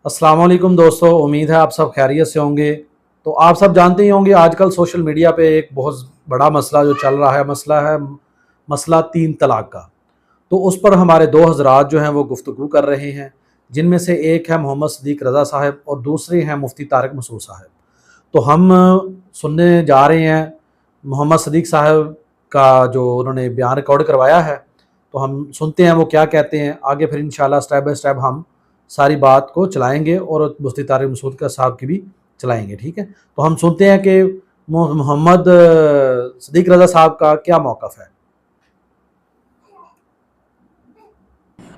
अस्सलाम वालेकुम दोस्तों, उम्मीद है आप सब खैरियत से होंगे। तो आप सब जानते ही होंगे आजकल सोशल मीडिया पे एक बहुत बड़ा मसला जो चल रहा है, मसला तीन तलाक का। तो उस पर हमारे दो हजरात जो हैं वो गुफ्तगू कर रहे हैं, जिनमें से एक है मोहम्मद सदीक रज़ा साहब और दूसरे हैं मुफ्ती तारिक मसूद साहब। तो हम सुनने जा रहे हैं मोहम्मद सदीक साहब का जो उन्होंने बयान रिकॉर्ड करवाया है। तो हम सुनते हैं वो क्या कहते हैं। आगे फिर इंशाल्लाह स्टेप बाय स्टेप हम सारी बात को चलाएंगे और मुफ्ती तारिक मसूद का साहब की भी चलाएंगे। ठीक है, तो हम सुनते हैं कि मोहम्मद सदीक रज़ा साहब का क्या मौक़िफ़ है।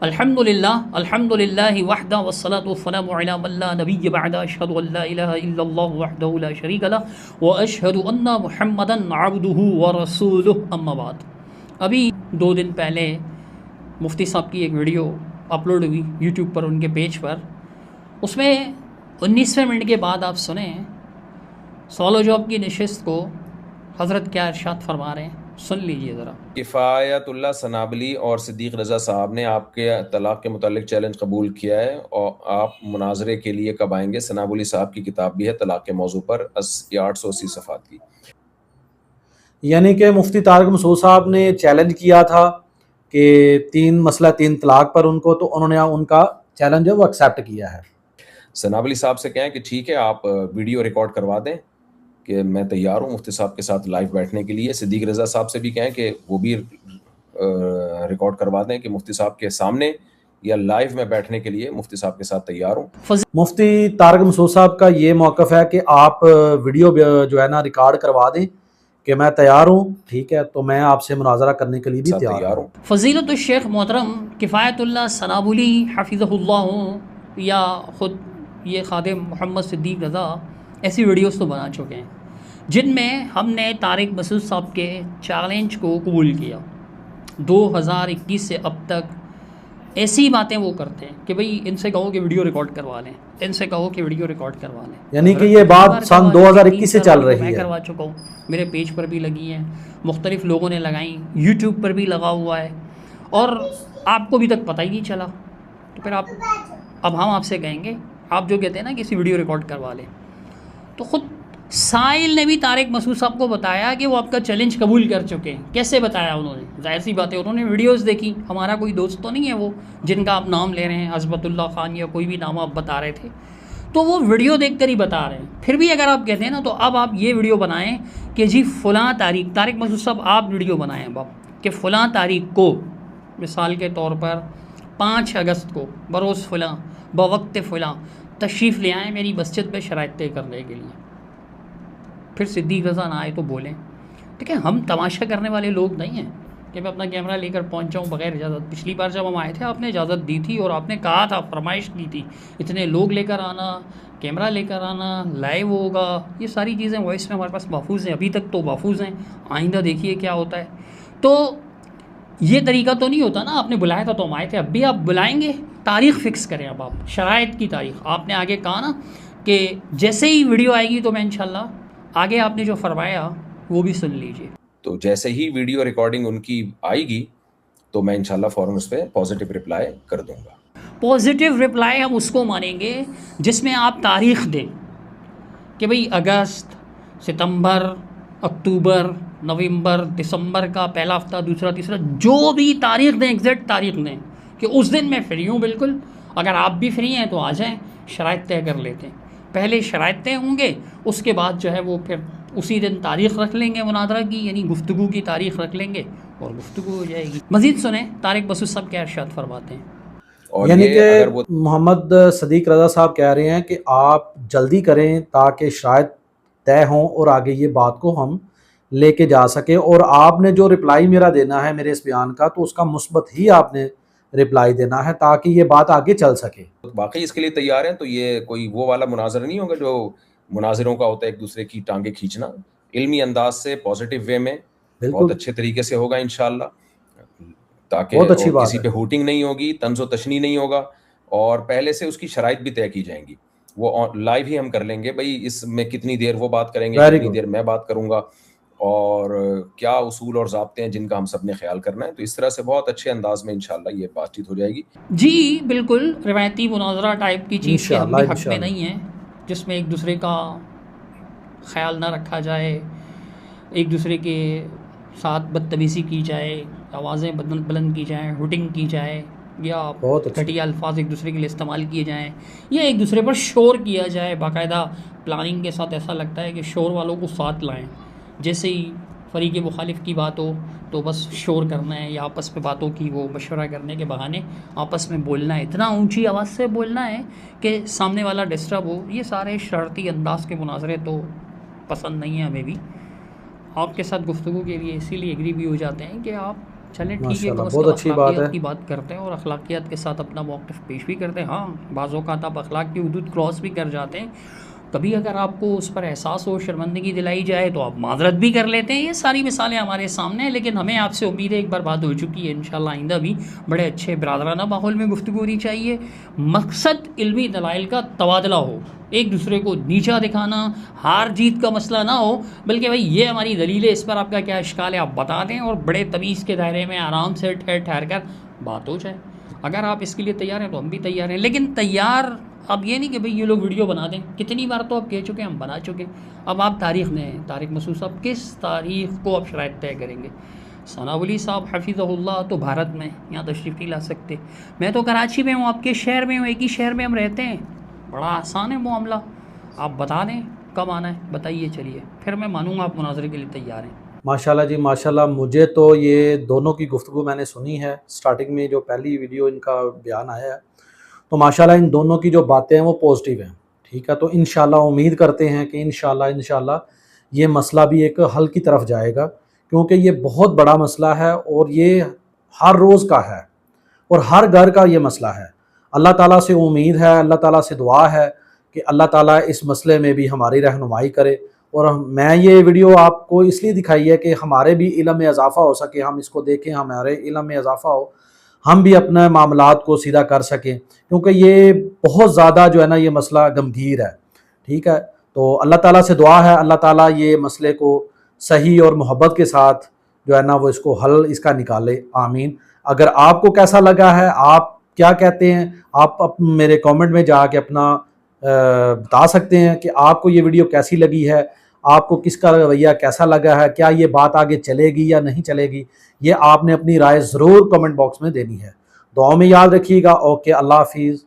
अल्हम्दुलिल्लाह अल्हम्दुलिल्लाहि वहदा वस्सलातु वस्सलामु अला मन ला नबिय्य बअदा अशहदु अन ला इलाहा इल्लल्लाहु वहदहु ला शरीका लह व अशहदु अन्ना मुहम्मदन अब्दुहु व रसूलुहु अम्मा बाद। अभी 2 दिन पहले मुफ्ती साहब की एक वीडियो अपलोड हुई यूट्यूब पर, उनके पेज पर। उसमें 19वें मिनट के बाद आप सुने सवाल जवाब की नशिस्त को हज़रत क्या इरशाद फरमा रहे हैं, सुन लीजिए ज़रा। किफ़ायतुल्लाह सनाबली और सिद्दीक रज़ा साहब ने आपके तलाक़ के मुतालिक चैलेंज कबूल किया है और आप मुनाजरे के लिए कब आएंगे। सनाबली साहब की किताब भी है तलाक़ के मौजू पर 880 सफ़ात की। यानी कि मुफ्ती तारिक मसूद साहब ने चैलेंज किया था कि तीन तलाक पर उनको, तो उन्होंने उनका चैलेंज है वो एक्सेप्ट किया है। सनाबली साहब से कहें कि ठीक है, आप वीडियो रिकॉर्ड करवा दें कि मैं तैयार हूँ मुफ्ती साहब के साथ लाइव बैठने के लिए। सिद्दीक रज़ा साहब से भी कहें कि वो भी रिकॉर्ड करवा दें कि मुफ्ती साहब के सामने या लाइव में बैठने के लिए मुफ्ती साहब के साथ तैयार हूँ। मुफ्ती तारिक मसूद साहब का ये मौक़िफ़ है कि आप वीडियो जो है ना रिकॉर्ड करवा दें कि मैं तैयार हूँ। ठीक है, तो मैं आपसे मुनाजरा करने के लिए भी तैयार हूँ। फ़ज़ीलत शेख मोहतरम किफ़ायतुल्लाह सनाबुली हफ़िज़हुल्लाह या ख़ुद ये ख़ादिम मोहम्मद सिद्दीक रज़ा ऐसी वीडियोस तो बना चुके हैं जिनमें हमने तारिक मसूद साहब के चैलेंज को कबूल किया। 2021 से अब तक ऐसी बातें वो करते हैं कि भाई इनसे कहो कि वीडियो रिकॉर्ड करवा लें, इनसे कहो कि वीडियो रिकॉर्ड करवा लें। यानी कि ये बात सन 2021 से चल रही है। मैं करवा चुका हूँ, मेरे पेज पर भी लगी हैं, मुख्तलिफ लोगों ने लगाई, यूट्यूब पर भी लगा हुआ है और आपको अभी तक पता ही नहीं चला। तो फिर अब हम आपसे कहेंगे, आप जो कहते हैं ना किसी वीडियो रिकॉर्ड करवा लें, तो ख़ुद साहिल ने भी तारिक मसूद साहब को बताया कि वो आपका चैलेंज कबूल कर चुके हैं। कैसे बताया उन्होंने? ज़ाहिर सी बात है, उन्होंने वीडियोस देखी। हमारा कोई दोस्त तो नहीं है वो जिनका आप नाम ले रहे हैं, अज़बतुल्लाह ख़ान या कोई भी नाम आप बता रहे थे, तो वो वीडियो देख कर ही बता रहे हैं। फिर भी अगर आप कहते हैं ना, तो अब आप ये वीडियो बनाएँ कि जी फ़लाँ तारीख, तारिक मसूद साहब आप वीडियो बनाएँ अब कि फ़लाँ तारीख को, मिसाल के तौर पर 5 अगस्त को बरोज़ फ़लाँ बवक्त फ़लाँ तशरीफ़ ले आएँ मेरी मस्जिद में शराइत तय करने के लिए। फिर सिद्दीक रज़ा ना आए तो बोलें। ठीक है, हम तमाशा करने वाले लोग नहीं हैं कि मैं अपना कैमरा लेकर पहुंच जाऊँ बग़ैर इजाज़त। पिछली बार जब हम आए थे आपने इजाज़त दी थी और आपने कहा था, फरमाइश की थी, इतने लोग लेकर आना, कैमरा लेकर आना, लाइव होगा, ये सारी चीज़ें वॉइस में हमारे पास महफूज़ हैं। अभी तक तो महफूज़ हैं, आइंदा देखिए क्या होता है। तो ये तरीका तो नहीं होता ना, आपने बुलाया था तो हम आए थे, अब भी आप बुलाएंगे, तारीख़ फ़िक्स करें। अब आप शराइत की तारीख़ आपने आगे कहा ना कि जैसे ही वीडियो आएगी तो मैं इंशाल्लाह आगे आपने जो फरमाया वो भी सुन लीजिए। तो जैसे ही वीडियो रिकॉर्डिंग उनकी आएगी तो मैं इंशाल्लाह फ़ौरन उस पर पॉजिटिव रिप्लाई कर दूंगा। पॉजिटिव रिप्लाई हम उसको मानेंगे जिसमें आप तारीख़ दें कि भाई अगस्त, सितंबर, अक्टूबर, नवंबर, दिसंबर का पहला हफ्ता, दूसरा, तीसरा, जो भी तारीख़ दें, एग्जैक्ट तारीख़ दें कि उस दिन मैं फ्री हूँ बिल्कुल। अगर आप भी फ्री हैं तो आ जाएँ, शराइत तय कर लेते हैं। पहले शराइत तय होंगे, उसके बाद जो है वो फिर उसी दिन तारीख़ रख लेंगे मुनादरा की, यानी गुफ्तगू की तारीख़ रख लेंगे और गुफ्तगू हो जाएगी। मज़ीद सुने तारिक मसूद साहब क्या इरशाद फरमाते हैं। और यानी कि मोहम्मद सदीक रज़ा साहब कह रहे हैं कि आप जल्दी करें ताकि शायद तय हों और आगे ये बात को हम लेके जा सकें। और आपने जो रिप्लाई मेरा देना है मेरे इस बयान का, तो उसका मुस्बत ही आपने रिप्लाई देना है ताकि ये बात आगे चल सके। बाकी इसके लिए तैयार हैं। तो ये कोई वो वाला मुनाजरा नहीं होगा जो मुनाजिरों का होता है, एक दूसरे की टांगे खींचना। इल्मी अंदाज से, पॉजिटिव वे में, बहुत अच्छे तरीके से होगा इंशाल्लाह, ताकि किसी पे हूटिंग नहीं होगी, तंज़ो तशनी नहीं होगा और पहले से उसकी शराइत भी तय की जाएंगी। वो लाइव ही हम कर लेंगे, भाई इसमें कितनी देर वो बात करेंगे, कितनी देर मैं बात करूंगा, और क्या उसूल और ज़ाब्ते हैं जिनका हम सब ने ख्याल करना है। तो इस तरह से बहुत अच्छे अंदाज में इंशाल्लाह ये बातचीत हो जाएगी। जी बिल्कुल, रिवायती मुनाजरा टाइप की चीज़ के हम भी इंशाल्लाह हक़ में इंशाल्लाह। नहीं हैं, जिसमें एक दूसरे का ख़्याल ना रखा जाए, एक दूसरे के साथ बदतमीज़ी की जाए, आवाज़ें बुलंद की जाएँ, हुटिंग की जाए, या बहुत अच्छी। घटिया अल्फाज एक दूसरे के लिए इस्तेमाल किए जाएँ, या एक दूसरे पर शोर किया जाए बाकायदा प्लानिंग के साथ। ऐसा लगता है कि शोर वालों को साथ लाएँ, जैसे ही फ़रीक़ मुखालिफ की बात हो तो बस शोर करना है, या आपस में बातों की वो मशवरा करने के बहाने आपस में बोलना है, इतना ऊंची आवाज़ से बोलना है कि सामने वाला डिस्टर्ब हो। ये सारे शरारती अंदाज के मुनाजरे तो पसंद नहीं है हमें भी। आपके साथ गुफ्तगू के लिए इसीलिए एग्री भी हो जाते हैं कि आप चलें ठीक है, कम माशाल्लाह अज़ बहुत कम अच्छी बात है। अखलाकियात की बात करते हैं और अखलाकियात के साथ अपना मौक़िफ़ पेश भी करते हैं। हाँ, बाज़ औक़ात आप अखलाक की हदूद क्रॉस भी कर जाते हैं। कभी अगर आपको उस पर एहसास हो, शर्मिंदगी दिलाई जाए तो आप माज़रत भी कर लेते हैं। ये सारी मिसालें हमारे सामने हैं, लेकिन हमें आपसे उम्मीद है, एक बार बात हो चुकी है, इंशाअल्लाह आइंदा भी बड़े अच्छे बिरादराना माहौल में गुफ्तगू होनी चाहिए। मकसद इल्मी दलाइल का तबादला हो, एक दूसरे को नीचा दिखाना, हार जीत का मसला ना हो, बल्कि भाई ये हमारी दलील है, इस पर आपका क्या इश्काल है आप बता दें, और बड़े तमीज़ के दायरे में आराम से ठहर ठहर कर बात हो जाए। अगर आप इसके लिए तैयार हैं तो हम भी तैयार हैं, लेकिन तैयार अब ये नहीं कि भाई ये लोग वीडियो बना दें। कितनी बार तो आप कह चुके हैं, हम बना चुके। अब आप तारीख़ दें, तारिक मसूद साहब किस तारीख़ को आप शराइत तय करेंगे? सनावली साहब हफ़िज़हुल्लाह तो भारत में, यहाँ तशरीफ़ नहीं ला सकते। मैं तो कराची में हूँ, आपके शहर में हूँ, एक ही शहर में हम रहते हैं, बड़ा आसान है मामला। आप बता दें कब आना है, बताइए, चलिए फिर मैं मानूँगा आप मुनाज़रे के लिए तैयार हैं। माशाल्लाह जी माशाल्लाह। मुझे तो ये दोनों की गुफ्तगू मैंने सुनी है, स्टार्टिंग में जो पहली वीडियो इनका बयान आया है, तो माशाल्लाह इन दोनों की जो बातें हैं वो पॉजिटिव हैं। ठीक है, तो इंशाल्लाह उम्मीद करते हैं कि इंशाल्लाह ये मसला भी एक हल की तरफ जाएगा, क्योंकि ये बहुत बड़ा मसला है और ये हर रोज़ का है और हर घर का ये मसला है। अल्लाह ताला से उम्मीद है, अल्लाह ताला से दुआ है कि अल्लाह ताला इस मसले में भी हमारी रहनुमाई करे। और मैं ये वीडियो आपको इसलिए दिखाई है कि हमारे भी इल्म में इजाफ़ा हो सके, हम इसको देखें, हमारे इल्म में इजाफ़ा हो, हम भी अपने मामलात को सीधा कर सकें, क्योंकि ये बहुत ज़्यादा जो है ना ये मसला गंभीर है। ठीक है, तो अल्लाह ताला से दुआ है, अल्लाह ताला ये मसले को सही और मोहब्बत के साथ जो है ना वो इसको हल इसका निकाले, आमीन। अगर आपको कैसा लगा है, आप क्या कहते हैं, आप मेरे कमेंट में जाके अपना बता सकते हैं कि आपको ये वीडियो कैसी लगी है, आपको किसका रवैया कैसा लगा है, क्या ये बात आगे चलेगी या नहीं चलेगी, ये आपने अपनी राय ज़रूर कमेंट बॉक्स में देनी है। दुआ में याद रखिएगा। ओके, अल्लाह हाफिज़।